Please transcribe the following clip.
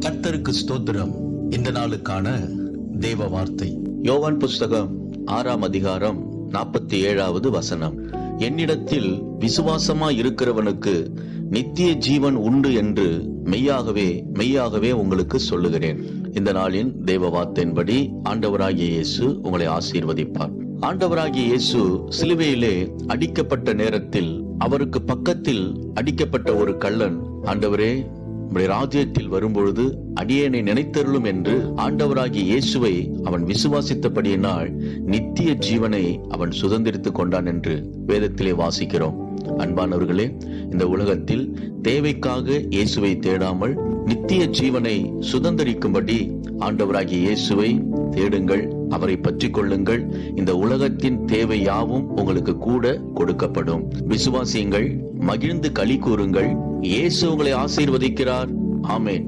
கர்த்தருக்கு ஸ்தோத்திரம். இந்த நாளுக்கான தேவ வார்த்தை யோவான் புஸ்தகம் 6ஆம் அதிகாரம் 47வது வசனம். என்னிடத்தில் விசுவாசமாய் இருக்கிறவனுக்கு நித்திய ஜீவன் உண்டு என்று மெய்யாகவே மெய்யாகவே உங்களுக்கு சொல்லுகிறேன். இந்த நாளின் தேவ வார்த்தையின்படி ஆண்டவராகிய இயேசு உங்களை ஆசீர்வதிப்பார். ஆண்டவராகிய இயேசு சிலுவையிலே அடிக்கப்பட்ட நேரத்தில் அவருக்கு பக்கத்தில் அடிக்கப்பட்ட ஒரு கள்ளன், ஆண்டவரே உம்முடைய ராஜ்யத்தில் வரும்பொழுது அடியேனை நினைத்தருளும் என்று ஆண்டவராகிய இயேசுவை அவன் விசுவாசித்தபடியினால் நித்திய ஜீவனை அவன் சுதந்திரித்துக் கொண்டான் என்று வேதத்திலே வாசிக்கிறோம். அன்பானவர்களே, இந்த உலகத்தில் தேவைக்காக இயேசுவை தேடாமல் நித்திய ஜீவனை சுதந்திரிக்கும்படி ஆண்டவராகிய இயேசுவை தேடுங்கள், அவரை பற்றி கொள்ளுங்கள். இந்த உலகத்தின் தேவை யாவும் உங்களுக்கு கூட கொடுக்கப்படும். விசுவாசியுங்கள், மகிழ்ந்து களி கூறுங்கள். இயேசு உங்களை ஆசீர்வதிக்கிறார். ஆமென்.